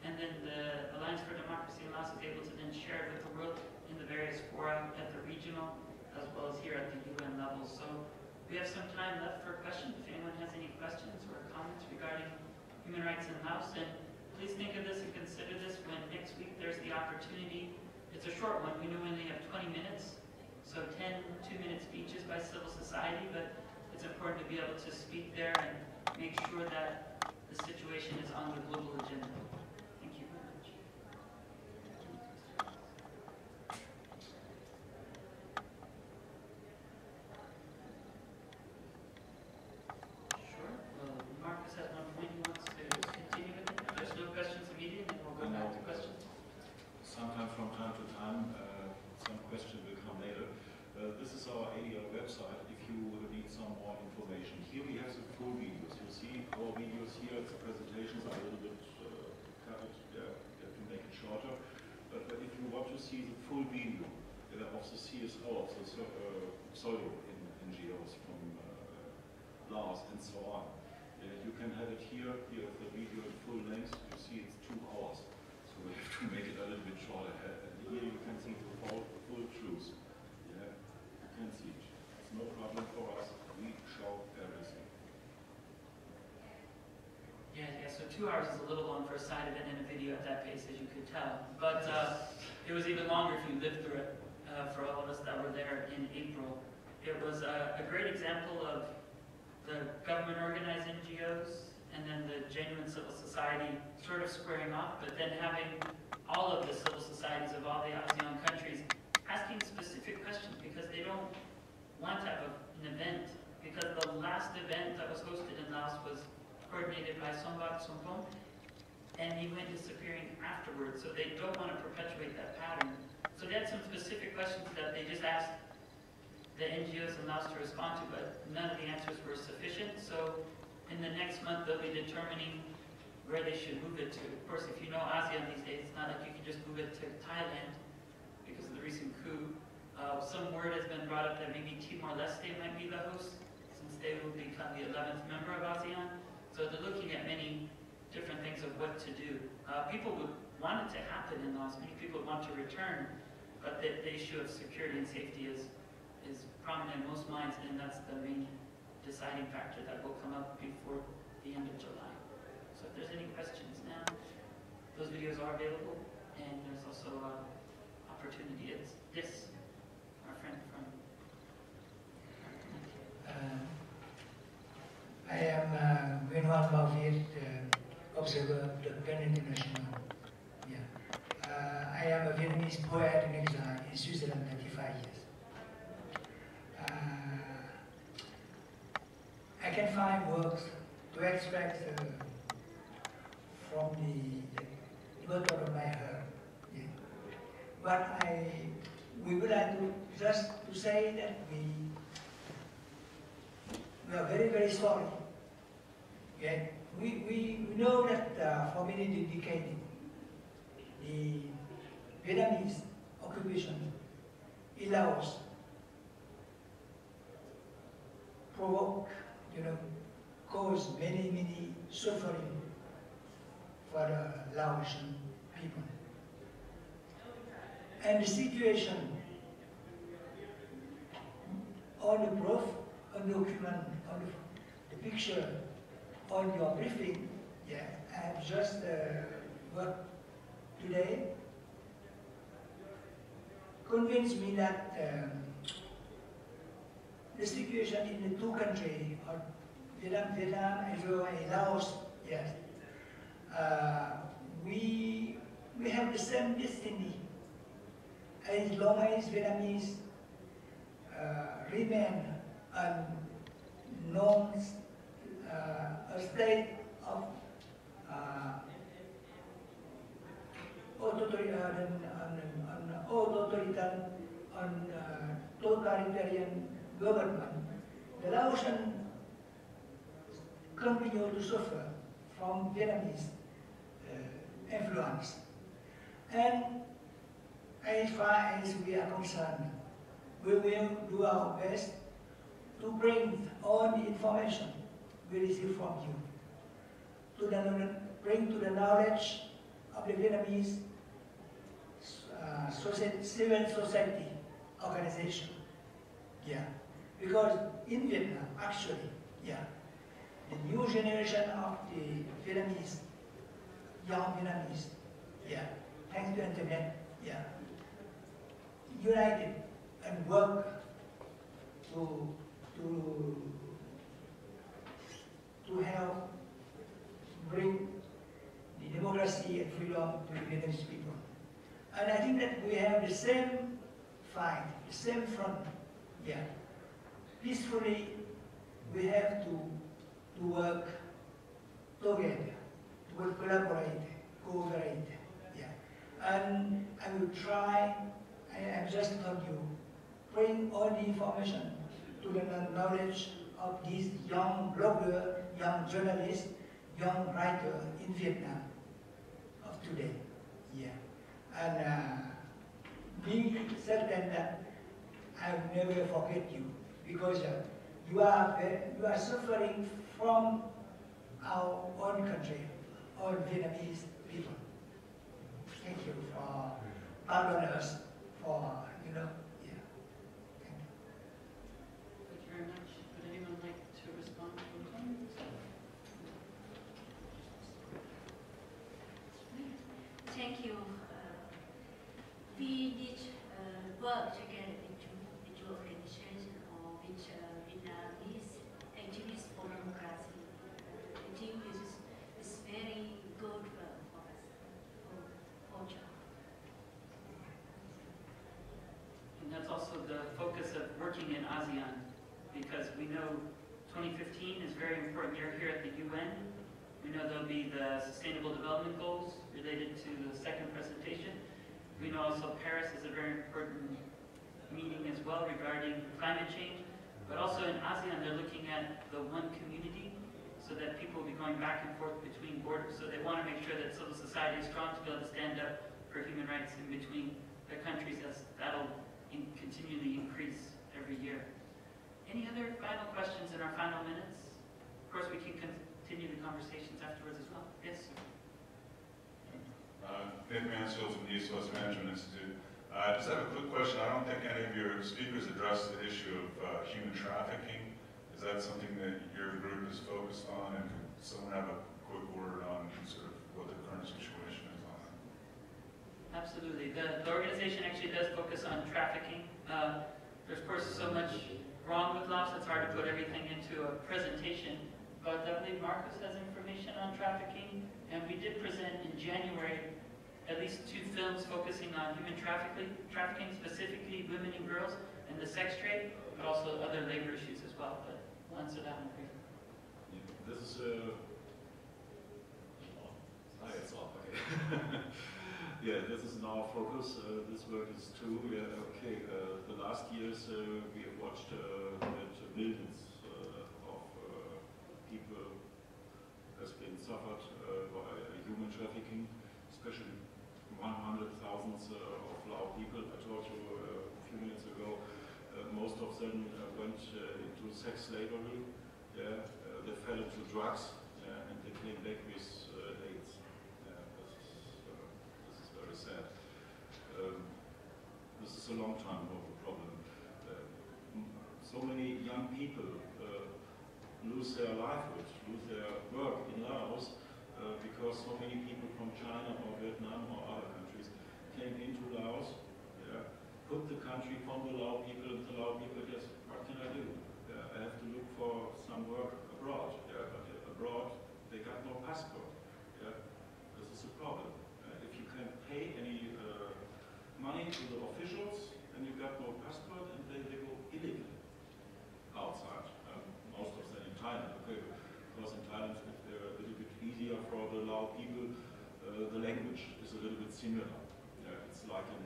Speaker 1: and then the Alliance for Democracy in Laos is able to then share it with the world in the various fora at the regional, as well as here at the UN level. So we have some time left for questions, if anyone has any questions or comments regarding human rights in Laos. And please think of this and consider this when next week there's the opportunity. It's a short one, we normally have 20 minutes, so 10 2-minute speeches by civil society, but it's important to be able to speak there and make sure that the situation is on the global agenda. Thank you very much. Sure. Well, Marcus has one point he wants to continue with it. If there's no questions immediately, then we'll go back to questions.
Speaker 7: Sometimes from time to time, some questions will come later. This is our ADL website if you need some more information. Here we have the full videos. You see our videos here, the presentations are a little bit cut. Yeah, you have to make it shorter. But if you want to see the full video of the CSO, of the pseudo NGOs from Laos and so on, you can have it here. Here the video in full length. You see it's 2 hours. So we have to make it a little bit shorter. And here you can see the full truth. Yeah, you can see it. It's no problem for us. We show
Speaker 1: Yeah, so 2 hours is a little long for a side event and a video at that pace, as you could tell. But it was even longer if you lived through it, for all of us that were there in April. It was a great example of the government-organized NGOs and then the genuine civil society sort of squaring off, but then having all of the civil societies of all the ASEAN countries asking specific questions because they don't want to have an event. Because the last event that was hosted in Laos was coordinated by Sombath Sompong, and he went disappearing afterwards, so they don't want to perpetuate that pattern. So they had some specific questions that they just asked the NGOs in Laos to respond to, but none of the answers were sufficient. So in the next month, they'll be determining where they should move it to. Of course, if you know ASEAN these days, it's not like you can just move it to Thailand because of the recent coup. Some word has been brought up that maybe Timor-Leste might be the host, since they will become the 11th member of ASEAN. So they're looking at many different things of what to do. People would want it to happen in Laos. Many people want to return, but the issue of security and safety is prominent in most minds, and that's the main deciding factor that will come up before the end of July. So if there's any questions now, those videos are available, and there's also opportunity. It's this, our friend from.
Speaker 8: I am Winwan Mavir, observer of the PEN International. I am a Vietnamese poet in exile in Switzerland 35 years. I can find works to extract from the bottom of my heart. Yeah. But we would like to just to say that we are very, very sorry. Okay? We know that for many decades, the Vietnamese occupation in Laos provoke, cause many suffering for the Laotian people. And the situation on the Prof, on the document, on the picture, on your briefing, I have just worked today, convinced me that the situation in the two countries, Vietnam as well as Laos, yes, we have the same destiny. As long as Vietnamese remain a state of totalitarian government, the Laotian continue to suffer from Vietnamese influence. And as far as we are concerned, we will do our best to bring all the information we receive from you, bring to the knowledge of the Vietnamese civil society organization. Because in Vietnam, actually, the new generation of the Vietnamese, young Vietnamese, thanks to internet, united and work to help bring the democracy and freedom to the Vietnamese people. And I think that we have the same fight, the same front. Peacefully, we have to work together, to collaborate, cooperate. And I will try, I have just told you, bring all the information to the knowledge of these young blogger, young journalist, young writer in Vietnam of today. And be certain that I will never forget you, because you are suffering from our own country, all Vietnamese people. Thank you for pardoning us for, Thank you.
Speaker 1: Thank you very much. Would anyone like to respond to the comments?
Speaker 2: Thank you. We did work together with your organization or with Vietnamese activists for democracy. I think this is very good for us, for China.
Speaker 1: And that's also the focus of working in ASEAN, because we know 2015 is a very important year here at the UN. We know there'll be the Sustainable Development Goals related to the second presentation. We know also Paris is a very important meeting as well regarding climate change. But also in ASEAN, they're looking at the one community, so that people will be going back and forth between borders. So they want to make sure that civil society is strong to be able to stand up for human rights in between the countries, as that'll continually increase every year. Any other final questions in our final minutes? Of course, we can continue the conversations afterwards as well. Yes, sir.
Speaker 9: Nick Mansfield from the East West Management Institute. I just have a quick question. I don't think any of your speakers addressed the issue of human trafficking. Is that something that your group is focused on? And can someone have a quick word on sort of what the current situation is on that?
Speaker 1: Absolutely. The organization actually does focus on trafficking. There's of course so much wrong with Laos, it's hard to put everything into a presentation. But I believe Marcus has information on trafficking, and we did present in January at least 2 films focusing on human trafficking, specifically women and girls, and the sex trade, but also other labor issues as well. But we'll answer that one briefly.
Speaker 7: Yeah, this is it's off, okay. Yeah, this is now our focus. This work is true. Yeah, okay. The last years we have watched that millions of people has been suffered by human trafficking, especially 100,000 of Lao people. I told you a few minutes ago, most of them went into sex slavery. Yeah, they fell into drugs, and they came back with AIDS. This is very sad. This is a long time problem. So many young people lose their livelihood, lose their work in Laos, because so many people from China or Vietnam or other countries came into Laos, put the country from the Lao people, and the Lao people just, what can I do? I have to look for some work abroad, but abroad they got no passport. This is a problem. If you can pay any money to the officials and you got no passport, and they go illegally outside. Most of them in Thailand, okay, because in Thailand it's a little bit easier for the Lao people. The language is a little bit similar. It's like an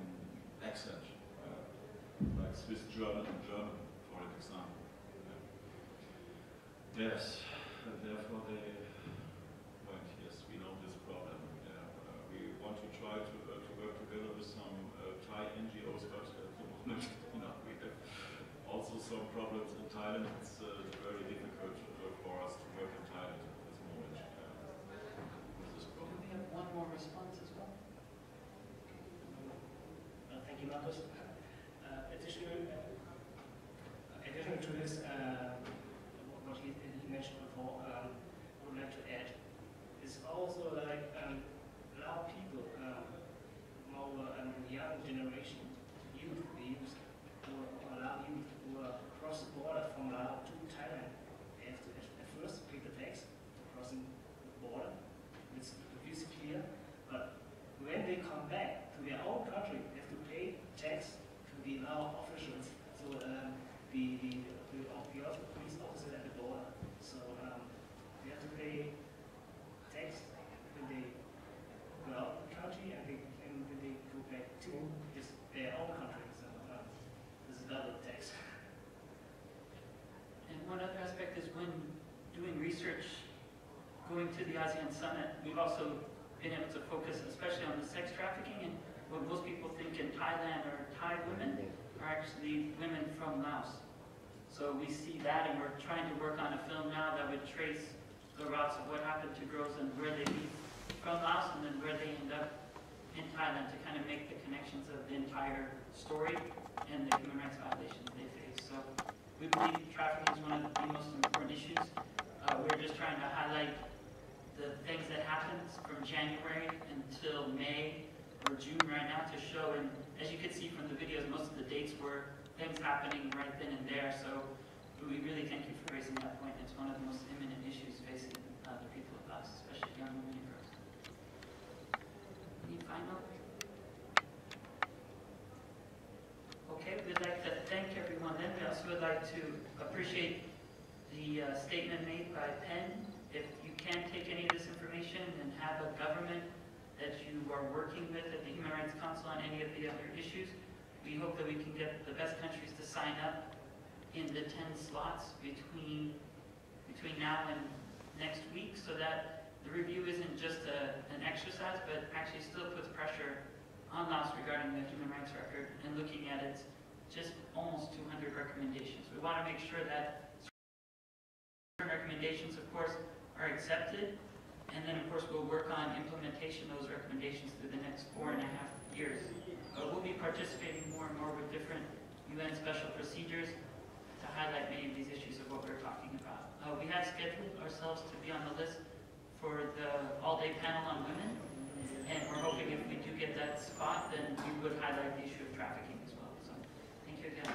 Speaker 7: accent, like Swiss German and German, for example. Yes, and therefore they went. Yes, we know this problem. We want to try to work together with some Thai NGOs, but at the moment, we have also some problems in Thailand. It's very difficult for us to work in Thailand at this moment with this problem.
Speaker 1: Do we have one more response as well?
Speaker 4: Thank you, Marcus. Additional to this, what he mentioned before, I would like to add, is also like Lao people, more young generation, youth, or Lao youth who cross the border from Laos to Thailand. They have to at first pay the tax for crossing the border. It's obviously clear, but when they come back to their own country, they have to pay tax to the Lao officials. So the police officers at the border. So they have to pay tax when they go out of the country and when they go back to their own country. So this is double tax.
Speaker 1: And one other aspect is when doing research, going to the ASEAN Summit, we've also been able to focus especially on the sex trafficking, and what most people think in Thailand are Thai women are actually women from Laos. So we see that, and we're trying to work on a film now that would trace the routes of what happened to girls and where they leave from Laos and then where they end up in Thailand, to kind of make the connections of the entire story and the human rights violations they face. So we believe trafficking is one of the most important issues. We're just trying to highlight the things that happen happens from January until May or June right now to show, and as you can see from the videos, most of the dates were things happening right then and there, so we really thank you for raising that point. It's one of the most imminent issues facing the people of Laos, especially young women and girls. Any final? Okay, we'd like to thank everyone then. We also would like to appreciate the statement made by Penn. If you can take any of this information and have a government that you are working with at the Human Rights Council on any of the other issues, we hope that we can get the best countries to sign up in the 10 slots between now and next week, so that the review isn't just an exercise, but actually still puts pressure on Laos regarding the human rights record and looking at its just almost 200 recommendations. We want to make sure that recommendations, of course, are accepted, and then, of course, we'll work on implementation of those recommendations through the next 4.5 years. We'll be participating more and more with different UN special procedures to highlight many of these issues of what we're talking about. We had scheduled ourselves to be on the list for the all-day panel on women, and we're hoping if we do get that spot, then we would highlight the issue of trafficking as well. So, thank you again.